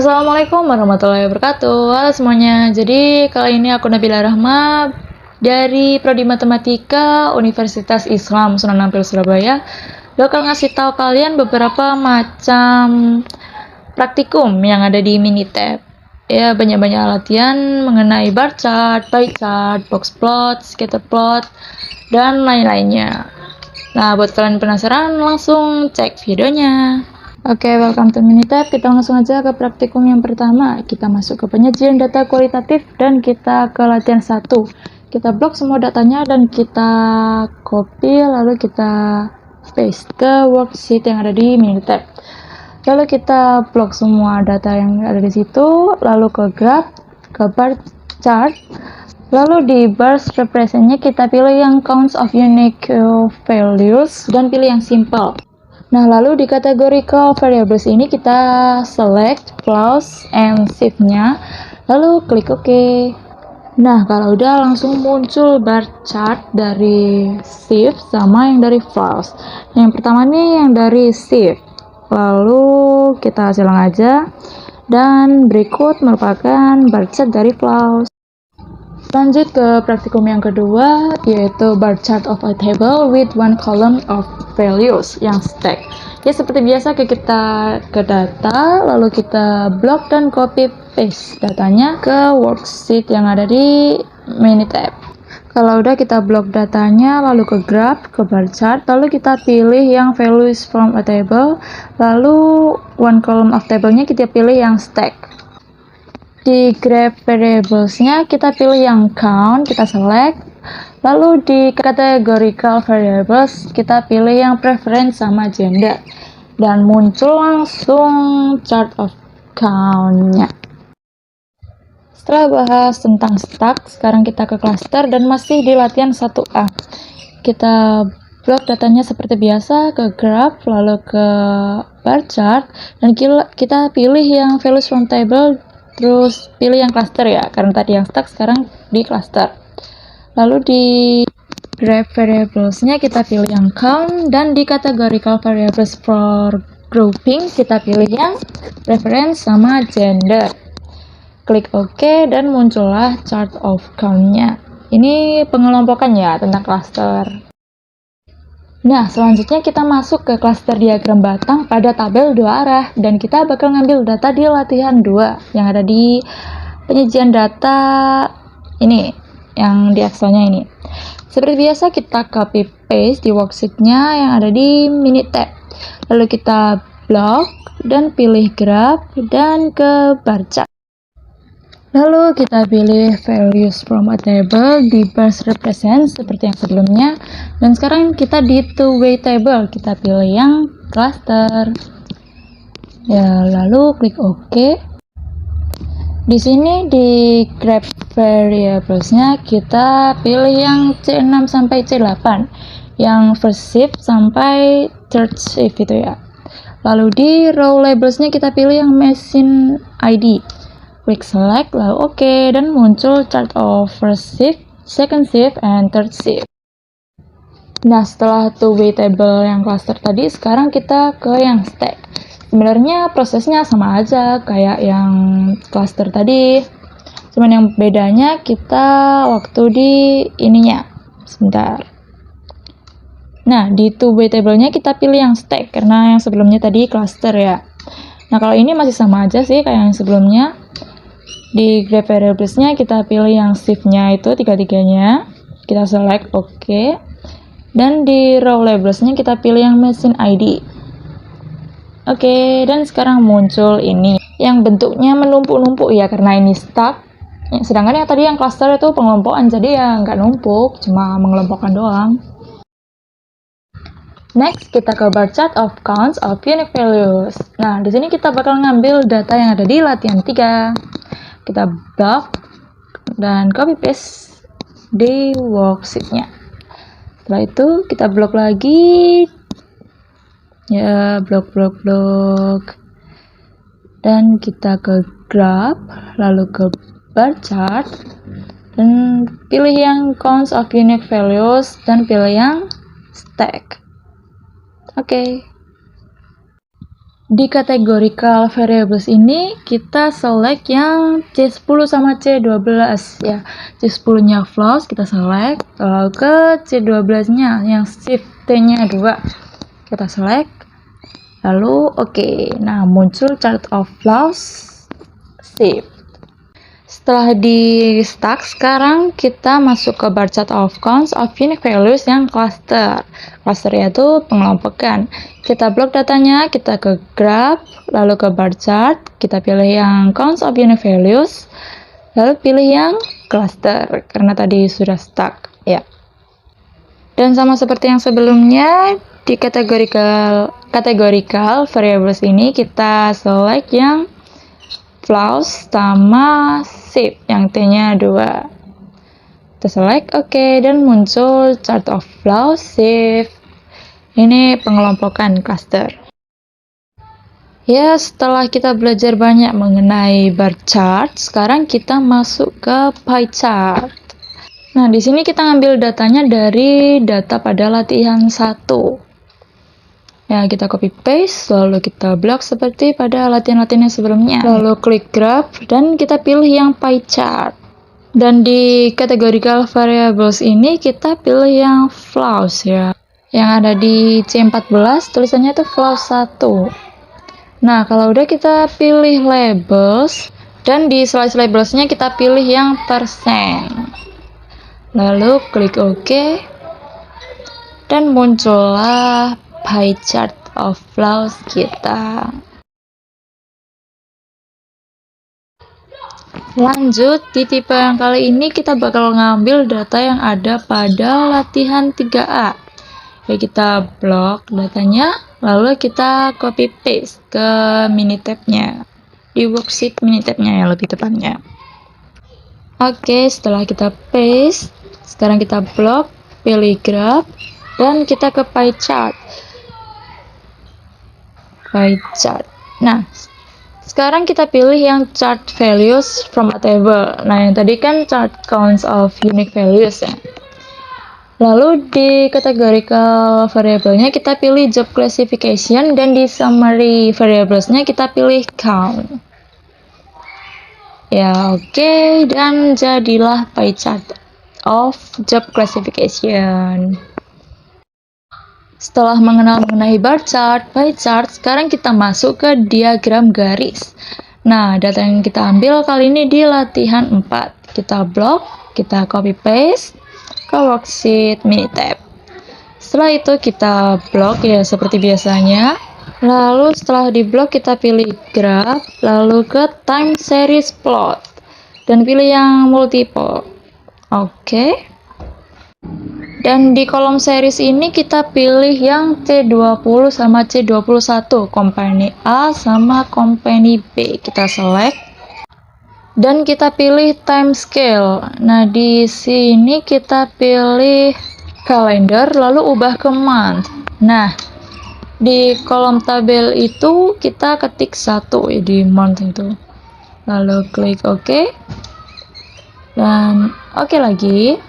Assalamualaikum warahmatullahi wabarakatuh. Halo semuanya. Jadi kali ini aku Nabila Rahma dari Prodi Matematika Universitas Islam Sunan Ampel Surabaya bakal ngasih tahu kalian beberapa macam praktikum yang ada di Minitab. Ya, banyak-banyak latihan mengenai bar chart, pie chart, box plot, scatter plot, dan lain-lainnya. Nah, buat kalian penasaran, langsung cek videonya. Oke, welcome to Minitab. Kita langsung aja ke praktikum yang pertama. Kita masuk ke penyajian data kualitatif dan kita ke latihan 1. Kita blok semua datanya dan kita copy lalu kita paste ke worksheet yang ada di Minitab. Lalu kita blok semua data yang ada di situ, lalu ke graph, ke bar chart. Lalu di bars representnya kita pilih yang counts of unique values dan pilih yang simple. Nah, lalu di categorical variables ini kita select flows and shift-nya, lalu klik OK. Nah, kalau udah langsung muncul bar chart dari shift sama yang dari flows. Yang pertama nih yang dari shift. Lalu kita silang aja. Dan berikut merupakan bar chart dari flows. Lanjut ke praktikum yang kedua, yaitu bar chart of a table with one column of values yang stack. Ya, seperti biasa kita ke data, lalu kita blok dan copy paste datanya ke worksheet yang ada di Minitab. Kalau udah kita blok datanya, lalu ke graph, ke bar chart, lalu kita pilih yang values from a table, lalu one column of table-nya kita pilih yang stack. Di graph variables-nya kita pilih yang count, kita select. Lalu di categorical variables kita pilih yang preference sama gender. Dan muncul langsung chart of count-nya. Setelah bahas tentang stack, sekarang kita ke cluster dan masih di latihan 1A. Kita blok datanya seperti biasa ke graph, lalu ke bar chart, dan kita pilih yang values from table. Terus pilih yang cluster ya, karena tadi yang stack sekarang di cluster. Lalu di graph variables-nya kita pilih yang count, dan di categorical variables for grouping kita pilih yang preference sama gender. Klik OK dan muncullah chart of count-nya. Ini pengelompokan ya tentang cluster. Nah, selanjutnya kita masuk ke klaster diagram batang pada tabel 2 arah dan kita bakal ngambil data di latihan 2 yang ada di penyajian data ini, yang di Excelnya ini. Seperti biasa kita copy paste di worksheet-nya yang ada di Minitab. Lalu kita blok dan pilih graph dan ke bar chart. Lalu kita pilih values from a table di bars represent seperti yang sebelumnya. Dan sekarang kita di two-way table, kita pilih yang cluster. Ya, lalu klik OK. Di sini di graph variables-nya kita pilih yang C6 sampai C8, yang first shift sampai third shift itu ya. Lalu di row labels-nya kita pilih yang machine ID. Klik select, lalu OK, dan muncul chart of first shift, second shift, and third shift. Nah, setelah two-way table yang cluster tadi, sekarang kita ke yang stack. Sebenarnya prosesnya sama aja kayak yang cluster tadi. Cuman yang bedanya kita waktu di ininya. Sebentar. Nah, di two-way table-nya kita pilih yang stack, karena yang sebelumnya tadi cluster ya. Nah, kalau ini masih sama aja sih kayak yang sebelumnya. Di graph variables-nya kita pilih yang shift-nya itu tiga-tiganya. Kita select OK. Dan di row labels-nya kita pilih yang machine ID. Oke, dan sekarang muncul ini. Yang bentuknya menumpuk-numpuk ya, karena ini stack. Sedangkan yang tadi yang cluster itu pengelompokan, jadi ya nggak numpuk, cuma mengelompokkan doang. Next, kita ke bar chart of counts of unique values. Nah, di sini kita bakal ngambil data yang ada di latihan 3. Kita blok dan copy paste di worksheet-nya. Setelah itu kita blok lagi. Ya, blok. Dan kita ke graph, lalu ke bar chart, dan pilih yang counts of unique values, dan pilih yang stack. Oke. Di categorical variables ini kita select yang C10 sama C12 ya. C10 nya flows kita select, lalu ke C12 nya yang shift T nya 2 kita select, lalu oke. Nah, muncul chart of flows shift. Setelah di stack, sekarang kita masuk ke bar chart of counts of unique values yang cluster. Cluster yaitu pengelompokan. Kita blok datanya, kita ke graph, lalu ke bar chart, kita pilih yang counts of unique values, lalu pilih yang cluster karena tadi sudah stack ya. Dan sama seperti yang sebelumnya, di categorical variables ini kita select yang flows sama shift yang T-nya 2. Kita select oke, dan muncul chart of flows shift. Ini pengelompokan cluster. Ya, setelah kita belajar banyak mengenai bar chart, sekarang kita masuk ke pie chart. Nah, di sini kita ngambil datanya dari data pada latihan 1. Ya, kita copy paste, lalu kita blok seperti pada latihan-latihan sebelumnya. Lalu klik graph, dan kita pilih yang pie chart. Dan di categorical variables ini kita pilih yang flows ya. Yang ada di C14 tulisannya itu flows 1. Nah, kalau udah kita pilih labels, dan di slice labelsnya kita pilih yang persen. Lalu klik OK, dan muncullah pie chart of flows kita. Lanjut, di tipe yang kali ini kita bakal ngambil data yang ada pada latihan 3A. Ya, kita blok datanya, lalu kita copy paste ke Minitab-nya, di worksheet Minitab-nya ya lebih tepatnya. Oke, setelah kita paste, sekarang kita blok, pilih graph, dan kita ke pie chart. Nah, sekarang kita pilih yang chart values from a table. Nah, yang tadi kan chart counts of unique values ya. Lalu di categorical variable-nya kita pilih job classification, dan di summary variables-nya kita pilih count. Ya, oke, dan jadilah pie chart of job classification. Setelah mengenai bar chart, pie chart, sekarang kita masuk ke diagram garis. Nah, data yang kita ambil kali ini di latihan 4. Kita blok, kita copy paste ke worksheet Minitab. Setelah itu kita blok ya seperti biasanya. Lalu setelah di blok kita pilih graph, lalu ke time series plot, dan pilih yang multiple. Oke. Dan di kolom series ini kita pilih yang C20 sama C21, company A sama company B. Kita select, dan kita pilih time scale. Nah, di sini kita pilih calendar, lalu ubah ke month. Nah, di kolom tabel itu kita ketik 1 ya, di month itu. Lalu klik OK, dan OK lagi.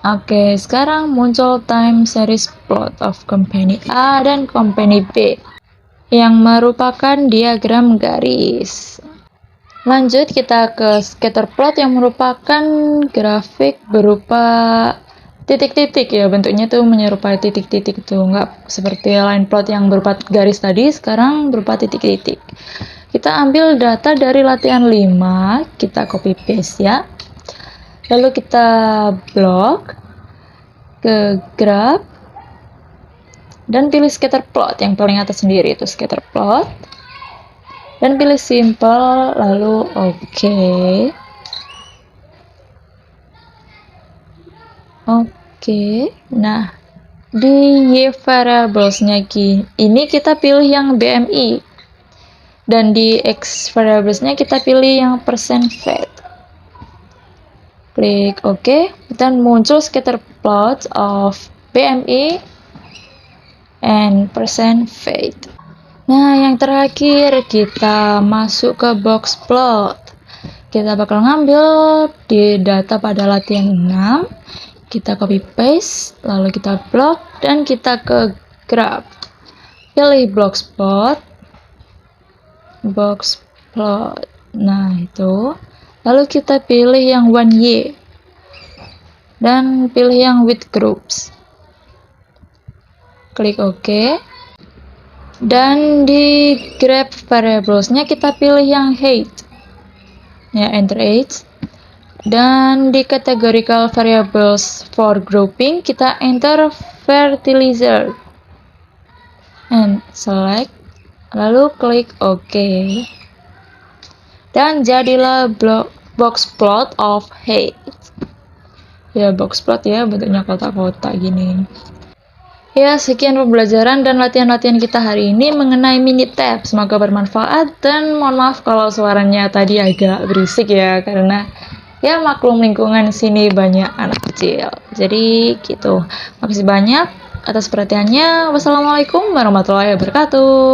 Oke, sekarang muncul time series plot of company A dan company B yang merupakan diagram garis. Lanjut kita ke scatter plot yang merupakan grafik berupa titik-titik ya, bentuknya tuh menyerupai titik-titik tuh, nggak seperti line plot yang berupa garis tadi, sekarang berupa titik-titik. Kita ambil data dari latihan 5, kita copy paste ya. Lalu kita blok ke graph, dan pilih scatter plot yang paling atas sendiri, itu scatter plot, dan pilih simple, lalu oke. Nah, di Y variables-nya ini kita pilih yang BMI, dan di X variables-nya kita pilih yang percent fat. Klik OK, dan muncul scatter plot of BMI and percent fat. Nah, yang terakhir kita masuk ke box plot. Kita bakal ngambil di data pada latihan 6. Kita copy paste, lalu kita blok, dan kita ke graph. Pilih box plot. Nah, itu. Lalu kita pilih yang 1Y. Dan pilih yang with groups. Klik OK. Dan di graph variablesnya kita pilih yang height. Ya, enter age. Dan di categorical variables for grouping kita enter fertilizer. And select. Lalu klik OK. Dan jadilah box plot of height. Ya, box plot ya, bentuknya kotak-kotak gini. Ya, sekian pembelajaran dan latihan-latihan kita hari ini mengenai Minitab. Semoga bermanfaat dan mohon maaf kalau suaranya tadi agak berisik ya, karena ya maklum lingkungan sini banyak anak kecil. Jadi gitu. Makasih banyak atas perhatiannya. Wassalamualaikum warahmatullahi wabarakatuh.